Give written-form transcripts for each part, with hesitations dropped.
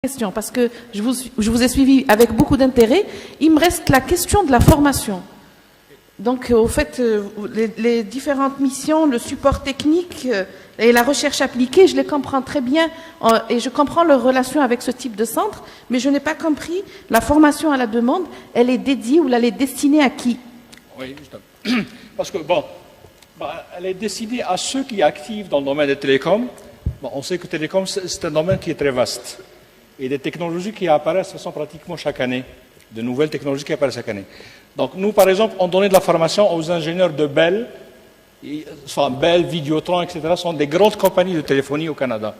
Question, parce que je vous ai suivi avec beaucoup d'intérêt. Il me reste la question de la formation. Donc, au fait, les différentes missions, le support technique et la recherche appliquée, je les comprends très bien et je comprends leur relation avec ce type de centre, mais je n'ai pas compris, la formation à la demande, elle est dédiée ou elle est destinée à qui? Oui, justement. Parce que, elle est destinée à ceux qui activent dans le domaine des télécoms. On sait que télécom, c'est un domaine qui est très vaste. Et des technologies qui apparaissent pratiquement chaque année, de nouvelles technologies qui apparaissent chaque année. Donc nous, par exemple, on donnait de la formation aux ingénieurs de Bell, soit Bell, Vidéotron, etc., sont des grandes compagnies de téléphonie au Canada.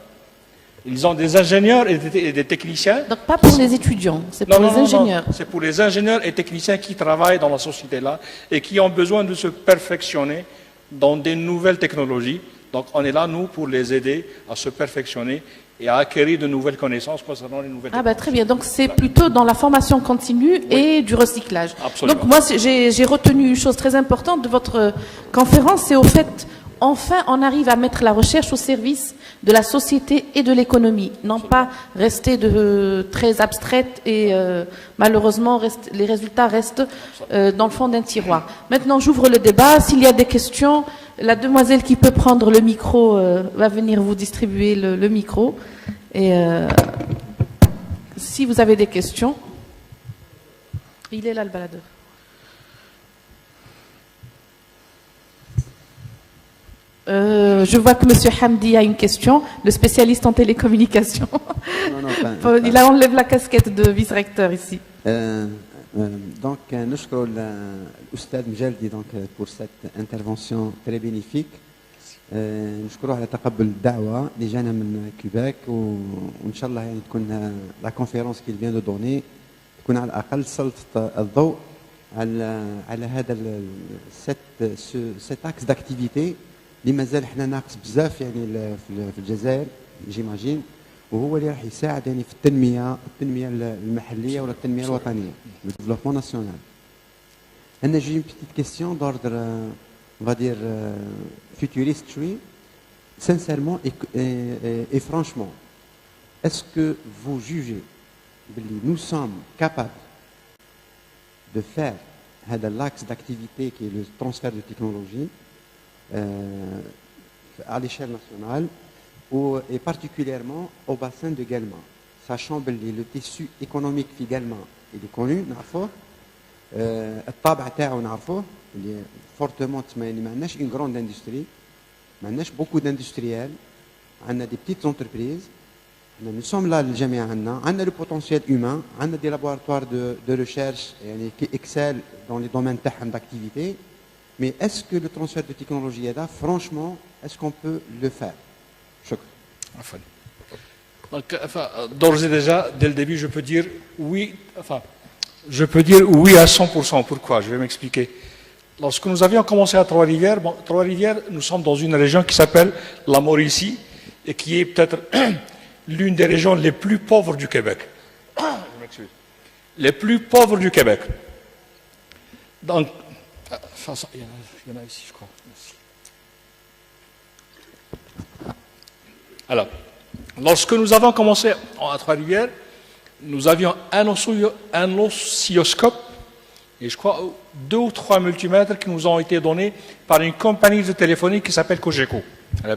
Ils ont des ingénieurs et des techniciens. Donc pas pour les étudiants, c'est pour les ingénieurs. C'est pour les ingénieurs et techniciens qui travaillent dans la société-là et qui ont besoin de se perfectionner dans des nouvelles technologies. Donc on est là, nous, pour les aider à se perfectionner et à acquérir de nouvelles connaissances concernant les nouvelles technologies. Très bien. Donc c'est plutôt dans la formation continue et du recyclage. Absolument. Donc moi, j'ai retenu une chose très importante de votre conférence, c'est au fait, enfin, on arrive à mettre la recherche au service de la société et de l'économie, non pas rester très abstraite et malheureusement les résultats restent dans le fond d'un tiroir. Maintenant, j'ouvre le débat. S'il y a des questions, la demoiselle qui peut prendre le micro va venir vous distribuer le micro. Et si vous avez des questions, il est là le baladeur. Je vois que M. Hamdi a une question, le spécialiste en télécommunications. Il enlève la casquette de vice-recteur ici. Donc, نشكر الأستاذ مجلدي pour cette intervention très bénéfique. نشكره على تقبل الدعوة اللي جانا من كيباك وإن شاء الله يعني تكون la conférence qu'il vient de donner تكون على الأقل سلطت الضوء على هذا cet axe d'activité اللي مازال احنا ناقص بزاف يعني في الجزائر جيماجين وهو اللي راح يساعد يعني في التنميه المحليه ولا التنميه الوطنيه le développement national. انا j'ai une petite question d'ordre on va dire futuriste شوي sincèrement et franchement est-ce que vous jugez que nous sommes capables de faire هذا l'axe d'activité qui est le transfert de technologie à l'échelle nationale et particulièrement au bassin de Guelma, sachant que le tissu économique في Guelma il est connu, نعرفوه الطابع تاعو نعرفوه اللي fortement تسمى ما عندناش une grande industrie ما عندناش beaucoup d'industriels عندنا des petites entreprises nous sommes là الجميع عندنا le potentiel humain عندنا des laboratoires de recherche يعني qui excellent dans les domaines تاعهم d'activité. Mais est-ce que le transfert de technologie est là, franchement, est-ce qu'on peut le faire? Donc, d'ores et déjà, dès le début, je peux dire oui, oui à 100%. Pourquoi? Je vais m'expliquer. Lorsque nous avions commencé à Trois-Rivières, Trois-Rivières, nous sommes dans une région qui s'appelle la Mauricie et qui est peut-être l'une des régions les plus pauvres du Québec. Je m'excuse. Les plus pauvres du Québec. Donc, il y en a ici, je crois. Merci. Alors, lorsque nous avons commencé à Trois-Rivières, nous avions un oscilloscope et je crois 2 ou 3 multimètres qui nous ont été donnés par une compagnie de téléphonie qui s'appelle Cogeco. Il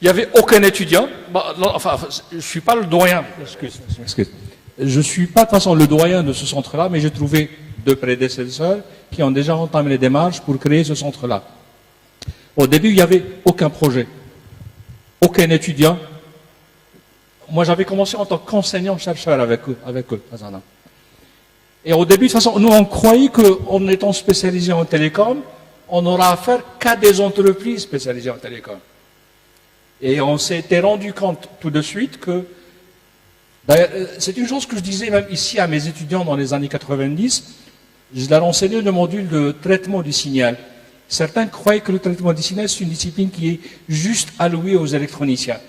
n'y avait aucun étudiant. Je ne suis pas le doyen. Excuse. Je ne suis pas de toute façon le doyen de ce centre-là, mais j'ai trouvé 2 prédécesseurs qui ont déjà entamé les démarches pour créer ce centre-là. Au début, il n'y avait aucun projet, aucun étudiant. Moi, j'avais commencé en tant qu'enseignant-chercheur avec eux. Et au début, de toute façon, nous, on croyait qu'en étant spécialisé en télécom, on n'aura affaire qu'à des entreprises spécialisées en télécom. Et on s'était rendu compte tout de suite que c'est une chose que je disais même ici à mes étudiants dans les années 90. Je leur enseignais le module de traitement du signal. Certains croyaient que le traitement du signal, c'est une discipline qui est juste allouée aux électroniciens.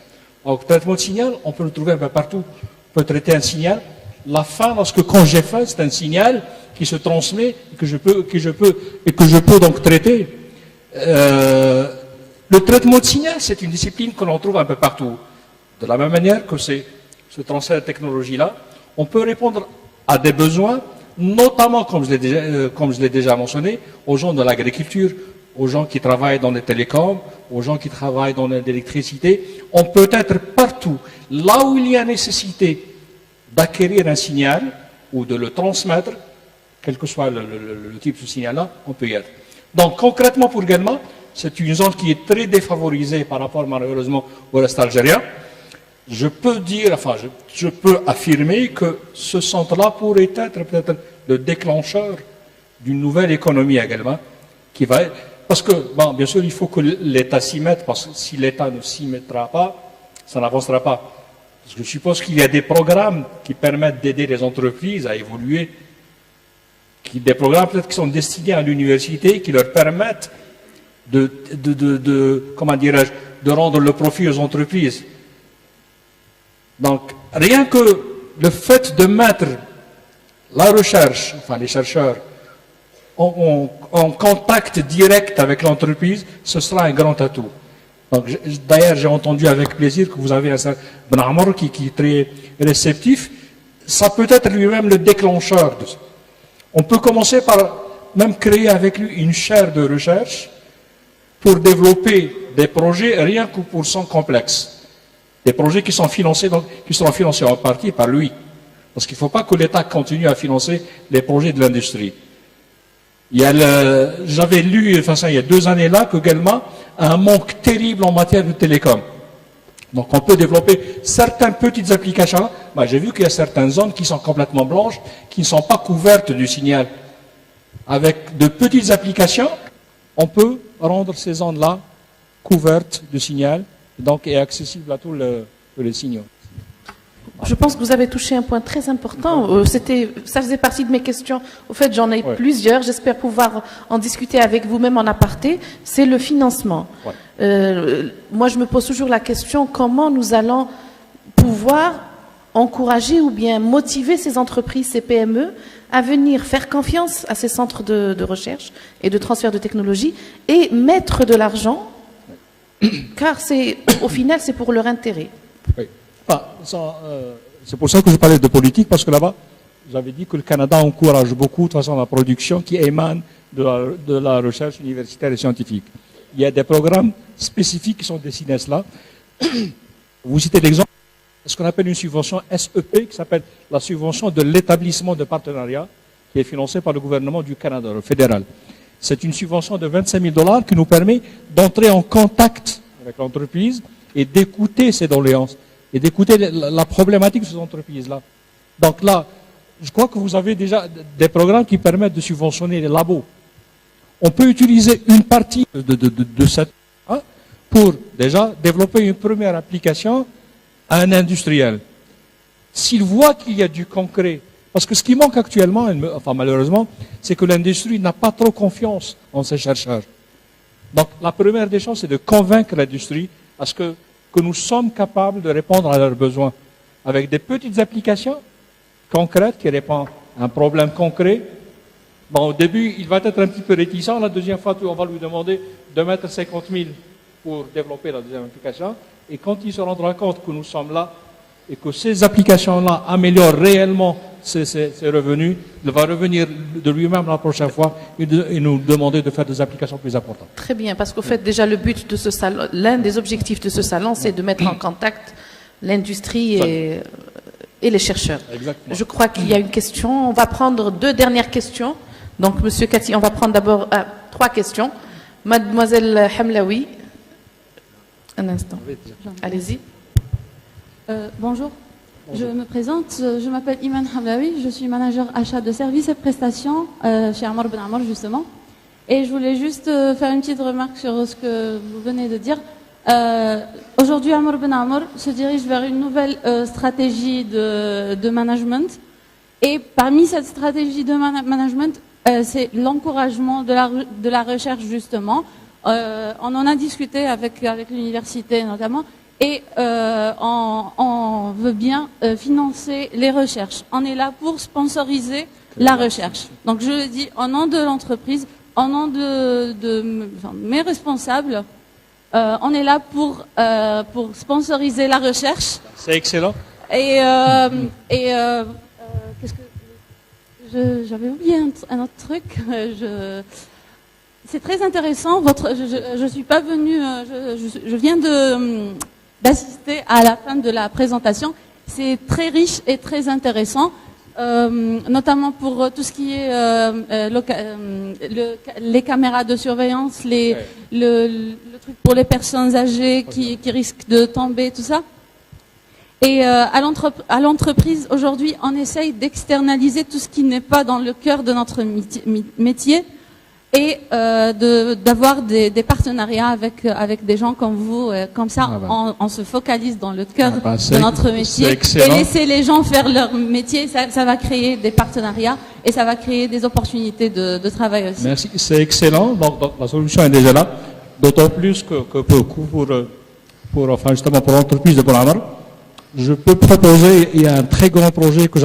Donc, le traitement de signal, on peut le trouver un peu partout. On peut traiter un signal. La fin, quand j'ai faim, c'est un signal qui se transmet et que je peux donc traiter. Le traitement de signal, c'est une discipline que l'on trouve un peu partout. De la même manière que c'est ce transfert de technologie-là, on peut répondre à des besoins, notamment, comme je l'ai déjà mentionné, aux gens de l'agriculture, aux gens qui travaillent dans les télécoms, aux gens qui travaillent dans l'électricité. On peut être partout. Là où il y a nécessité d'acquérir un signal ou de le transmettre, quel que soit le type de signal-là, on peut y être. Donc concrètement pour Guelma, c'est une zone qui est très défavorisée par rapport malheureusement au reste algérien. Je peux dire, enfin je peux affirmer que ce centre-là pourrait être peut-être le déclencheur d'une nouvelle économie à Guelma, qui va être, parce que, bon, bien sûr, il faut que l'État s'y mette, parce que si l'État ne s'y mettra pas, ça n'avancera pas. Parce que je suppose qu'il y a des programmes qui permettent d'aider les entreprises à évoluer, des programmes peut-être qui sont destinés à l'université, qui leur permettent comment dirais-je, de rendre le profit aux entreprises. Donc, rien que le fait de mettre la recherche, enfin les chercheurs, en contact direct avec l'entreprise, ce sera un grand atout. Donc, d'ailleurs, j'ai entendu avec plaisir que vous avez un Ben Ammar qui est très réceptif. Ça peut être lui-même le déclencheur de ça. On peut commencer par même créer avec lui une chaire de recherche pour développer des projets rien que pour son complexe. Des projets qui sont financés, qui seront financés en partie par lui. Parce qu'il ne faut pas que l'État continue à financer les projets de l'industrie. J'avais lu, enfin ça, il y a 2 années là, que Guelma a un manque terrible en matière de télécom. Donc on peut développer certaines petites applications. Ben, j'ai vu qu'il y a certaines zones qui sont complètement blanches, qui ne sont pas couvertes du signal. Avec de petites applications, on peut rendre ces zones-là couvertes du signal, donc et accessibles à tous les signaux. Je pense que vous avez touché un point très important. Ça faisait partie de mes questions. Au fait, j'en ai plusieurs. J'espère pouvoir en discuter avec vous-même en aparté. C'est le financement. Moi, je me pose toujours la question, comment nous allons pouvoir encourager ou bien motiver ces entreprises, ces PME, à venir faire confiance à ces centres de recherche et de transfert de technologie et mettre de l'argent, car au final, c'est pour leur intérêt. Oui. Enfin, c'est pour ça que je parlais de politique, parce que là-bas, j'avais dit que le Canada encourage beaucoup, de toute façon, la production qui émane de la recherche universitaire et scientifique. Il y a des programmes spécifiques qui sont destinés à cela. Vous citez l'exemple de ce qu'on appelle une subvention SEP, qui s'appelle la subvention de l'établissement de partenariat, qui est financée par le gouvernement du Canada, le fédéral. C'est une subvention de 25 000 $ qui nous permet d'entrer en contact avec l'entreprise et d'écouter ses doléances et d'écouter la problématique de ces entreprises-là. Donc là, je crois que vous avez déjà des programmes qui permettent de subventionner les labos. On peut utiliser une partie de cette pour déjà développer une première application à un industriel. S'il voit qu'il y a du concret, parce que ce qui manque actuellement, enfin malheureusement, c'est que l'industrie n'a pas trop confiance en ses chercheurs. Donc la première des choses, c'est de convaincre l'industrie à ce que nous sommes capables de répondre à leurs besoins avec des petites applications concrètes qui répondent à un problème concret. Bon, au début, il va être un petit peu réticent. La deuxième fois, on va lui demander de mettre 50 000 pour développer la deuxième application. Et quand il se rendra compte que nous sommes là et que ces applications-là améliorent réellement ses revenus, il va revenir de lui-même la prochaine fois et nous demander de faire des applications plus importantes. Très bien, parce qu'au fait, déjà, le but de ce salon, l'un des objectifs de ce salon, c'est de mettre en contact l'industrie et les chercheurs. Exactement. Je crois qu'il y a une question. On va prendre 2 dernières questions. Donc, Monsieur Kati, on va prendre d'abord 3 questions. Mademoiselle Hamlaoui. Un instant. Allez-y. Bonjour. Je me présente, je m'appelle Iman Hamlaoui, je suis manager achat de services et prestations chez Ammar Ben Ammar justement. Et je voulais juste faire une petite remarque sur ce que vous venez de dire. Aujourd'hui, Ammar Ben Ammar se dirige vers une nouvelle stratégie de management. Et parmi cette stratégie de management, c'est l'encouragement de la recherche justement. On en a discuté avec l'université notamment. Et on veut bien financer les recherches. On est là pour sponsoriser la recherche. Donc je le dis au nom de l'entreprise, au nom de mes responsables, on est là pour sponsoriser la recherche. C'est excellent. Qu'est-ce que j'avais oublié un autre truc. C'est très intéressant. Je suis pas venue. Je viens d'assister à la fin de la présentation. C'est très riche et très intéressant, notamment pour tout ce qui est les caméras de surveillance, le truc pour les personnes âgées qui risquent de tomber, tout ça. Et à l'entreprise, aujourd'hui, on essaye d'externaliser tout ce qui n'est pas dans le cœur de notre métier et d'avoir des partenariats avec des gens comme vous. Comme ça, on se focalise dans le cœur de notre métier et laisser les gens faire leur métier. Ça va créer des partenariats et ça va créer des opportunités de travail aussi. Merci, c'est excellent. Donc, la solution est déjà là. D'autant plus que pour l'entreprise de Bon Amar, je peux proposer, il y a un très grand projet que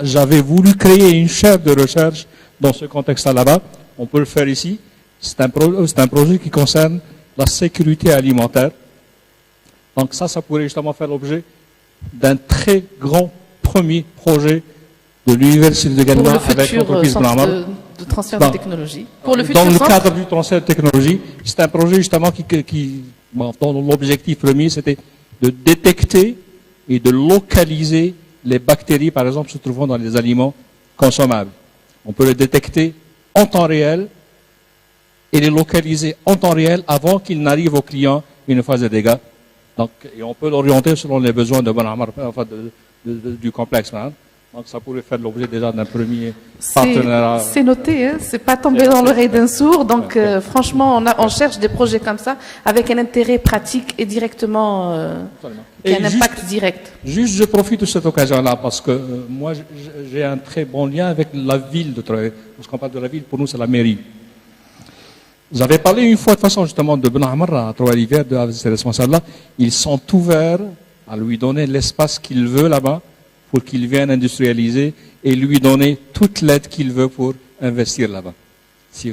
j'avais voulu créer une chaire de recherche dans ce contexte-là là-bas. On peut le faire ici. C'est un projet qui concerne la sécurité alimentaire. Donc ça pourrait justement faire l'objet d'un très grand premier projet de l'Université de Galma avec l'entreprise Bon Amar. De transfert de technologie. Pour le futur dans le cadre du transfert de technologie, c'est un projet justement dont l'objectif premier, c'était de détecter et de localiser les bactéries, par exemple, se trouvant dans les aliments consommables. On peut les détecter en temps réel et les localiser en temps réel avant qu'ils n'arrivent au client une phase de dégâts. Donc, et on peut l'orienter selon les besoins de Bon Amar, enfin du complexe. Hein. Donc ça pourrait faire l'objet déjà d'un premier partenariat. C'est noté, hein, c'est pas tombé dans l'oreille d'un sourd. Donc franchement, on cherche des projets comme ça avec un intérêt pratique et directement qui a un impact direct. Juste, je profite de cette occasion-là parce que moi, j'ai un très bon lien avec la ville de Traoré. Lorsqu'on parle de la ville, pour nous, c'est la mairie. Vous avez parlé une fois de façon justement de Ben Amar à Trois-Rivières, de ces responsables-là. Ils sont ouverts à lui donner l'espace qu'il veut là-bas, pour qu'il vienne industrialiser et lui donner toute l'aide qu'il veut pour investir là-bas.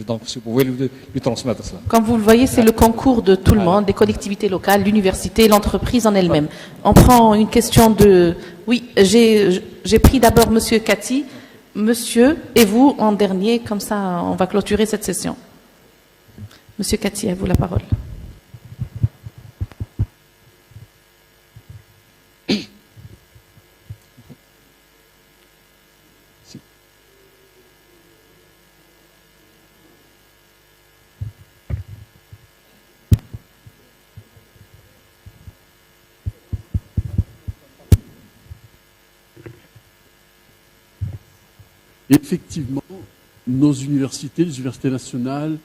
Donc, si vous pouvez lui transmettre cela. Comme vous le voyez, c'est le concours de tout le monde, des collectivités locales, l'université, l'entreprise en elle-même. On prend une question de... Oui, j'ai pris d'abord Monsieur Cathy, Monsieur, et vous en dernier, comme ça on va clôturer cette session. Monsieur Cathy, à vous la parole. Effectivement, nos universités, les universités nationales,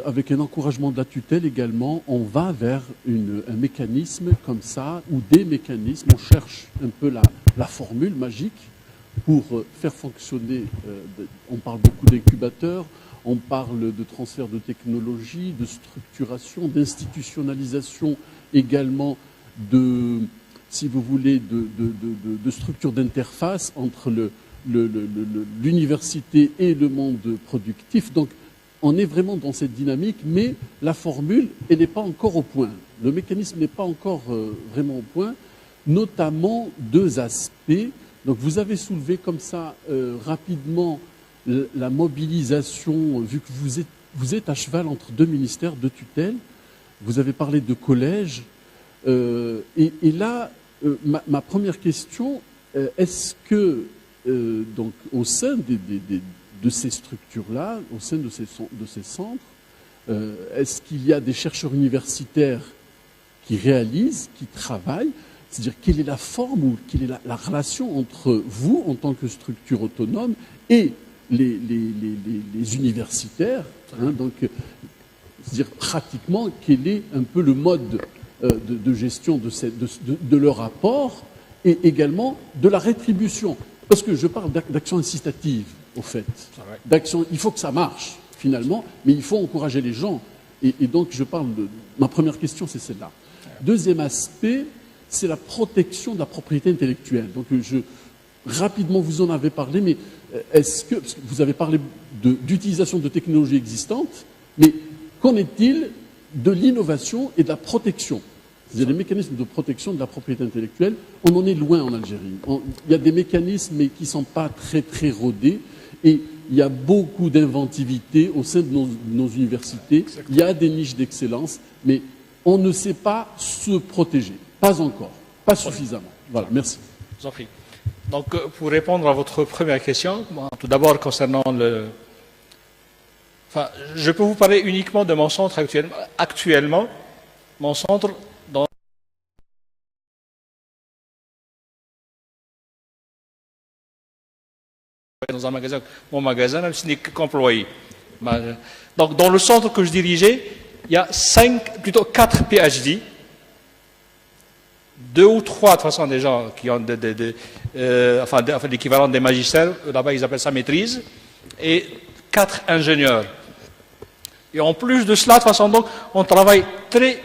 avec un encouragement de la tutelle également, on va vers un mécanisme comme ça, ou des mécanismes, on cherche un peu la formule magique pour faire fonctionner, on parle beaucoup d'incubateurs, on parle de transfert de technologie, de structuration, d'institutionnalisation également de, si vous voulez, de structure d'interface entre l'université et le monde productif. Donc, on est vraiment dans cette dynamique, mais la formule, elle n'est pas encore au point. Le mécanisme n'est pas encore vraiment au point, notamment deux aspects. Donc, vous avez soulevé comme ça rapidement la mobilisation, vu que vous êtes à cheval entre deux ministères de tutelle. Vous avez parlé de collège. Et là, ma première question, est-ce que donc, au sein de ces structures-là, au sein de ces centres, est-ce qu'il y a des chercheurs universitaires qui réalisent, qui travaillent? C'est-à-dire, quelle est la forme ou quelle est la relation entre vous, en tant que structure autonome, et les universitaires, hein, donc, c'est-à-dire, pratiquement, quel est un peu le mode de gestion de leur apport et également de la rétribution? Parce que je parle d'action incitative, au fait. Il faut que ça marche, finalement, mais il faut encourager les gens. Et donc, ma première question, c'est celle-là. Deuxième aspect, c'est la protection de la propriété intellectuelle. Donc, rapidement, vous en avez parlé, mais parce que vous avez parlé d'utilisation de technologies existantes, mais qu'en est-il de l'innovation et de la protection? C'est-à-dire les mécanismes de protection de la propriété intellectuelle, on en est loin en Algérie. Il y a des mécanismes mais qui ne sont pas très rodés et il y a beaucoup d'inventivité au sein de nos universités. Exactement. Il y a des niches d'excellence, mais on ne sait pas se protéger. Pas encore. Pas suffisamment. Voilà, merci. Je vous en prie. Donc, pour répondre à votre première question, tout d'abord concernant le... Enfin, je peux vous parler uniquement de mon centre actuellement. Actuellement, mon centre, dans un magasin, mon magasin, même si ce n'est qu'employé. Donc, dans le centre que je dirigeais, il y a 4 PhD, 2 ou 3, de toute façon, des gens qui ont l'équivalent des magistères, là-bas ils appellent ça maîtrise, et 4 ingénieurs. Et en plus de cela, de toute façon, donc, on travaille très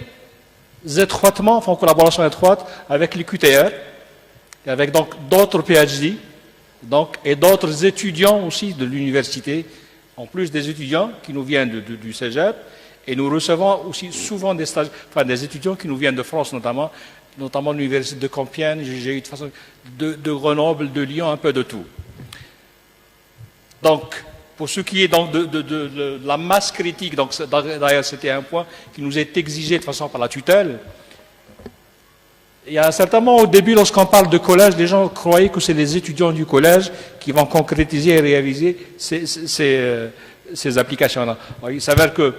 étroitement, enfin en collaboration étroite avec les QTR, et avec donc d'autres PhD, donc, et d'autres étudiants aussi de l'université, en plus des étudiants qui nous viennent du Cégep, et nous recevons aussi souvent des étudiants qui nous viennent de France notamment l'université de Compiègne, j'ai eu de façon de Grenoble, de Lyon, un peu de tout. Donc, pour ce qui est donc de la masse critique, donc d'ailleurs c'était un point qui nous est exigé de façon par la tutelle. Il y a un certain moment au début, lorsqu'on parle de collège, les gens croyaient que c'est les étudiants du collège qui vont concrétiser et réaliser ces applications-là. Il s'avère que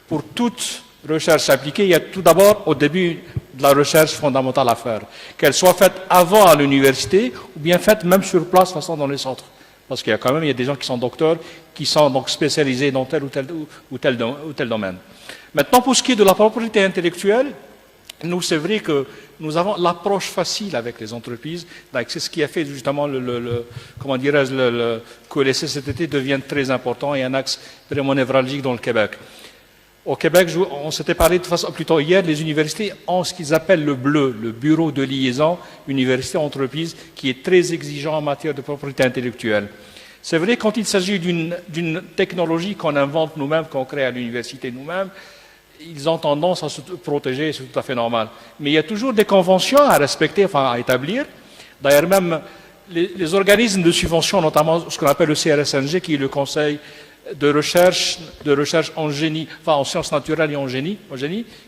pour toute recherche appliquée, il y a tout d'abord au début de la recherche fondamentale à faire, qu'elle soit faite avant à l'université ou bien faite même sur place, de façon dans les centres. Parce qu'il y a quand même des gens qui sont docteurs, qui sont donc spécialisés dans tel ou tel domaine. Maintenant, pour ce qui est de la propriété intellectuelle, nous, c'est vrai que nous avons l'approche facile avec les entreprises. C'est ce qui a fait justement que les CCTT deviennent très importants et un axe vraiment névralgique dans le Québec. Au Québec, on s'était parlé de façon plutôt hier, les universités ont ce qu'ils appellent le BLEU, le Bureau de liaison université-entreprise, qui est très exigeant en matière de propriété intellectuelle. C'est vrai, quand il s'agit d'une technologie qu'on invente nous-mêmes, qu'on crée à l'université nous-mêmes, ils ont tendance à se protéger, c'est tout à fait normal. Mais il y a toujours des conventions à respecter, enfin à établir. D'ailleurs, même les organismes de subvention, notamment ce qu'on appelle le CRSNG, qui est le Conseil de recherche en génie, enfin en sciences naturelles et en génie,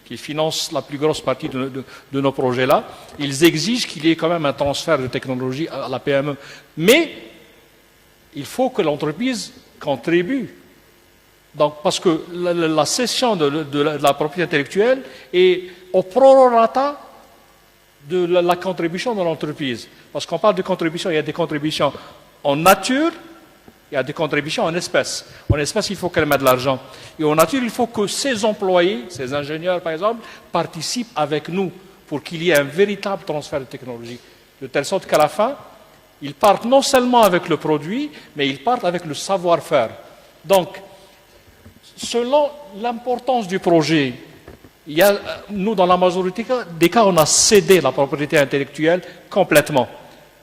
qui finance la plus grosse partie de nos projets-là, ils exigent qu'il y ait quand même un transfert de technologie à la PME. Mais il faut que l'entreprise contribue. Donc, parce que la cession de la propriété intellectuelle est au prorata de la contribution de l'entreprise. Parce qu'on parle de contribution, il y a des contributions en nature, il y a des contributions en espèces. En espèces, il faut qu'elle mette de l'argent. Et en nature, il faut que ces employés, ces ingénieurs par exemple, participent avec nous pour qu'il y ait un véritable transfert de technologie. De telle sorte qu'à la fin, ils partent non seulement avec le produit, mais ils partent avec le savoir-faire. Donc, selon l'importance du projet, nous, dans la majorité des cas, on a cédé la propriété intellectuelle complètement.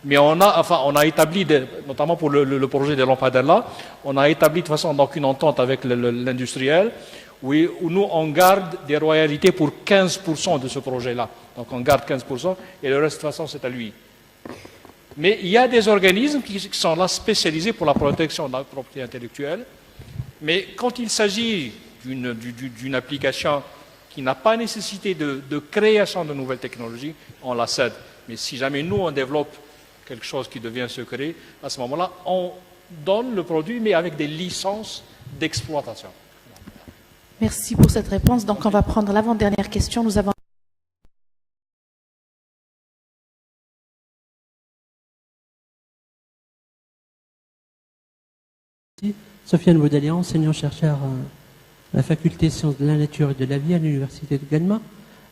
Mais on a établi, notamment pour le projet des lampadaires là, on a établi de toute façon donc une entente avec l'industriel, où nous, on garde des royalties pour 15% de ce projet-là. Donc on garde 15% et le reste de toute façon c'est à lui. Mais il y a des organismes qui sont là spécialisés pour la protection de la propriété intellectuelle. Mais quand il s'agit d'une application qui n'a pas nécessité de création de nouvelles technologies, on la cède. Mais si jamais nous, on développe quelque chose qui devient secret, à ce moment-là, on donne le produit, mais avec des licences d'exploitation. Merci pour cette réponse. Donc, on va prendre l'avant-dernière question. Nous avons... Sofiane Boudalian, enseignant-chercheur à la faculté de sciences de la nature et de la vie à l'université de Galma.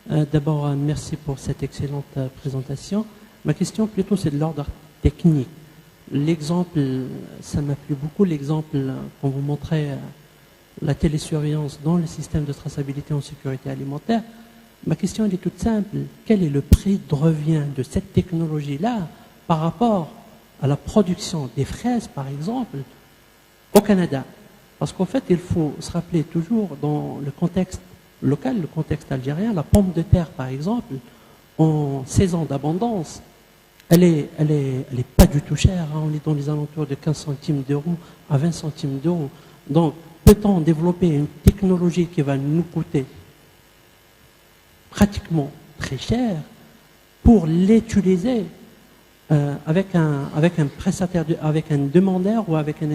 D'abord, merci pour cette excellente présentation. Ma question plutôt c'est de l'ordre technique. L'exemple, ça m'a plu beaucoup, l'exemple quand vous montrez la télésurveillance dans le système de traçabilité en sécurité alimentaire. Ma question elle est toute simple. Quel est le prix de revient de cette technologie-là par rapport à la production des fraises, par exemple, au Canada? Parce qu'en fait, il faut se rappeler toujours dans le contexte local, le contexte algérien, la pomme de terre, par exemple, en saison d'abondance, elle est pas du tout chère. Hein. On est dans les alentours de 15 centimes d'euros à 20 centimes d'euros. Donc, peut-on développer une technologie qui va nous coûter pratiquement très cher pour l'utiliser avec un prestataire, avec un demandeur ou avec un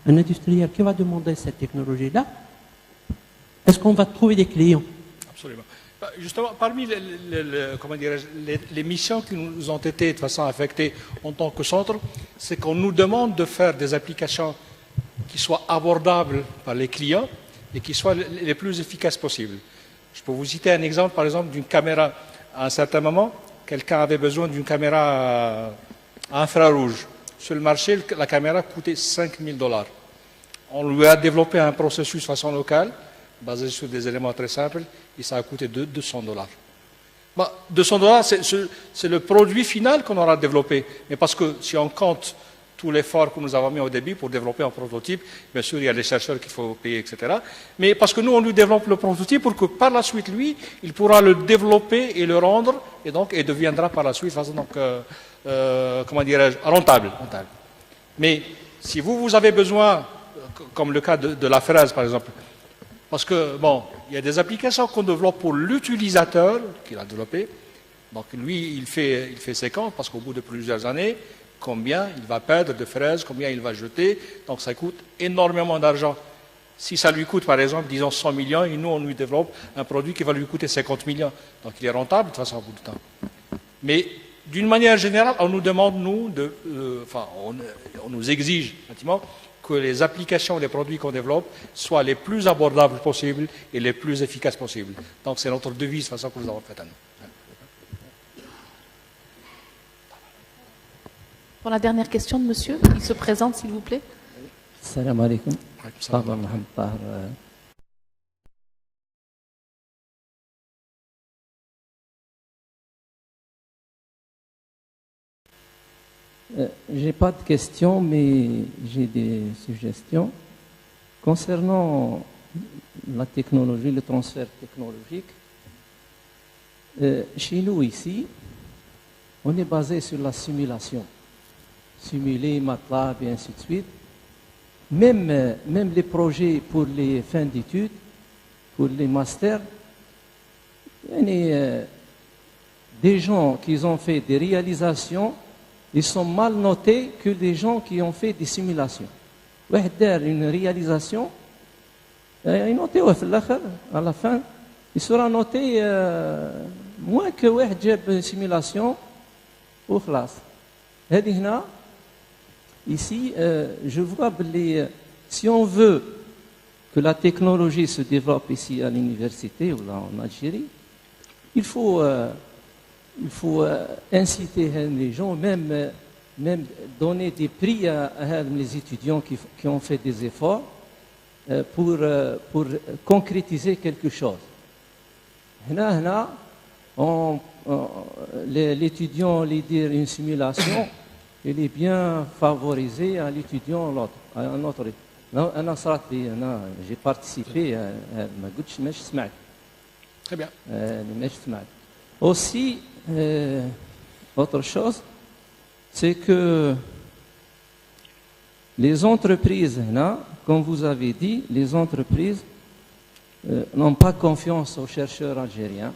industriel qui va demander cette technologie-là? Est-ce qu'on va trouver des clients? Absolument. Justement, parmi les missions qui nous ont été de toute façon affectées en tant que centre, c'est qu'on nous demande de faire des applications qui soient abordables par les clients et qui soient les plus efficaces possibles. Je peux vous citer un exemple, par exemple, d'une caméra. À un certain moment, quelqu'un avait besoin d'une caméra à infrarouge. Sur le marché, la caméra coûtait 5 000 $. On lui a développé un processus de façon locale, basé sur des éléments très simples, et ça a coûté 200 $. Bon, 200 $, c'est le produit final qu'on aura développé. Mais parce que si on compte tout l'effort que nous avons mis au début pour développer un prototype, bien sûr, il y a les chercheurs qu'il faut payer, etc. Mais parce que nous, on lui développe le prototype pour que par la suite, lui, il pourra le développer et le rendre, et donc, et deviendra par la suite, comment dirais-je, rentable. Mais si vous avez besoin, comme le cas de la fraise, par exemple, parce que, bon, il y a des applications qu'on développe pour l'utilisateur qu'il a développé. Donc, lui, il fait ses comptes, parce qu'au bout de plusieurs années, combien il va perdre de fraises, combien il va jeter. Donc, ça coûte énormément d'argent. Si ça lui coûte, par exemple, disons 100 millions, et nous, on lui développe un produit qui va lui coûter 50 millions. Donc, il est rentable, de toute façon, au bout du temps. Mais, d'une manière générale, on nous demande, nous, on nous exige, pratiquement, que les applications, les produits qu'on développe soient les plus abordables possibles et les plus efficaces possibles. Donc, c'est notre devise, de toute façon, que nous avons faite à nous. Pour la dernière question de monsieur, il se présente, s'il vous plaît. Salam alaikum. J'ai pas de questions, mais j'ai des suggestions. Concernant la technologie, le transfert technologique, chez nous ici, on est basé sur la simulation. Simuler, MATLAB et ainsi de suite. Même les projets pour les fins d'études, pour les masters, des gens qui ont fait des réalisations, ils sont mal notés que les gens qui ont fait des simulations. Une réalisation, à la fin, il sera noté moins que une simulation au classe. Ici, je vois que si on veut que la technologie se développe ici à l'université ou là en Algérie, il faut inciter les gens, même donner des prix à les étudiants qui ont fait des efforts pour concrétiser quelque chose. L'étudiant lui dire une simulation, il est bien favorisé à l'étudiant l'autre. J'ai participé à Très bien. Aussi, autre chose, c'est que les entreprises, comme vous avez dit, les entreprises n'ont pas confiance aux chercheurs algériens.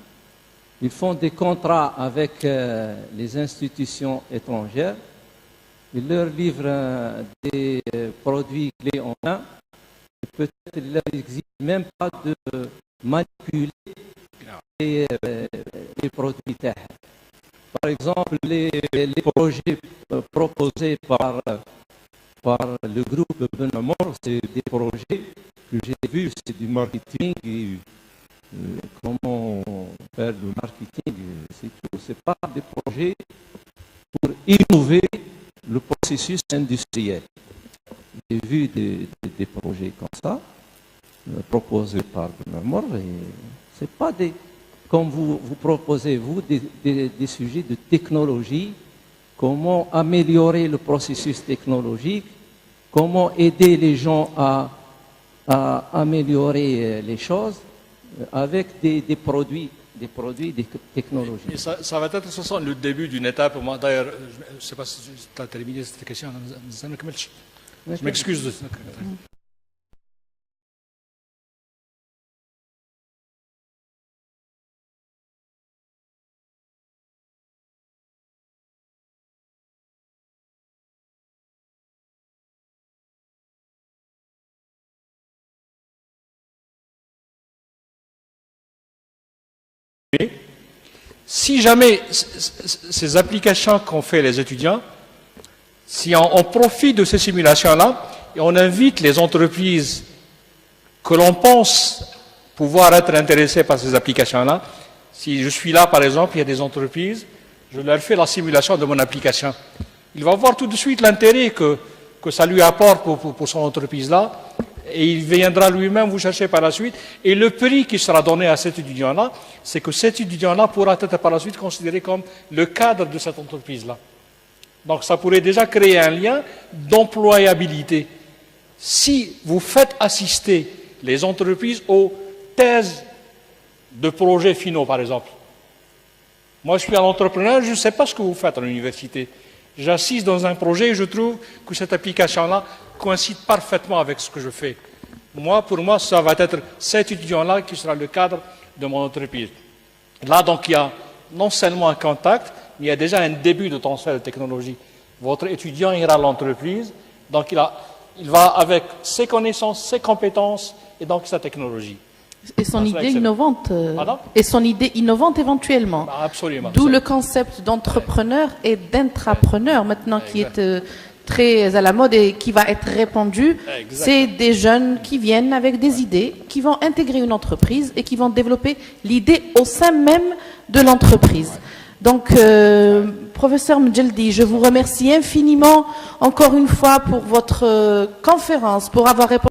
Ils font des contrats avec les institutions étrangères. Ils leur livrent des produits clés en main. Peut-être ils leur exigent même pas de manipuler les produits terres. Par exemple, les projets proposés par le groupe Ben Amour, c'est des projets que j'ai vus, c'est du marketing. Et, comment faire le marketing, c'est tout. C'est pas des projets pour innover le processus industriel. J'ai vu des projets comme ça, proposés par Ben Amour, et c'est pas des, comme vous proposez, vous, des sujets de technologie, comment améliorer le processus technologique, comment aider les gens à améliorer les choses avec des produits des produits, des technologies. Et ça va être ce le début d'une étape. Moi, d'ailleurs, je ne sais pas si tu as terminé cette question. Je m'excuse. Si jamais ces applications qu'ont fait les étudiants, si on profite de ces simulations-là et on invite les entreprises que l'on pense pouvoir être intéressées par ces applications-là, si je suis là par exemple, il y a des entreprises, je leur fais la simulation de mon application. Il va voir tout de suite l'intérêt que ça lui apporte pour son entreprise-là, et il viendra lui-même vous chercher par la suite. Et le prix qui sera donné à cet étudiant-là, c'est que cet étudiant-là pourra être par la suite considéré comme le cadre de cette entreprise-là. Donc ça pourrait déjà créer un lien d'employabilité. Si vous faites assister les entreprises aux thèses de projets finaux, par exemple. Moi, je suis un entrepreneur, je ne sais pas ce que vous faites à l'université. J'assiste dans un projet et je trouve que cette application-là coïncide parfaitement avec ce que je fais. Pour moi, ça va être cet étudiant-là qui sera le cadre de mon entreprise. Là, donc, il y a non seulement un contact, mais il y a déjà un début de transfert de technologie. Votre étudiant ira à l'entreprise, donc il va avec ses connaissances, ses compétences et donc sa technologie. Et son idée innovante. Et son idée innovante éventuellement. Absolument. D'où le concept d'entrepreneur et d'intrapreneur maintenant qui est très à la mode et qui va être répandu. C'est des jeunes qui viennent avec des idées, qui vont intégrer une entreprise et qui vont développer l'idée au sein même de l'entreprise. Donc, professeur Mdjeldi, je vous remercie infiniment encore une fois pour votre conférence, pour avoir répondu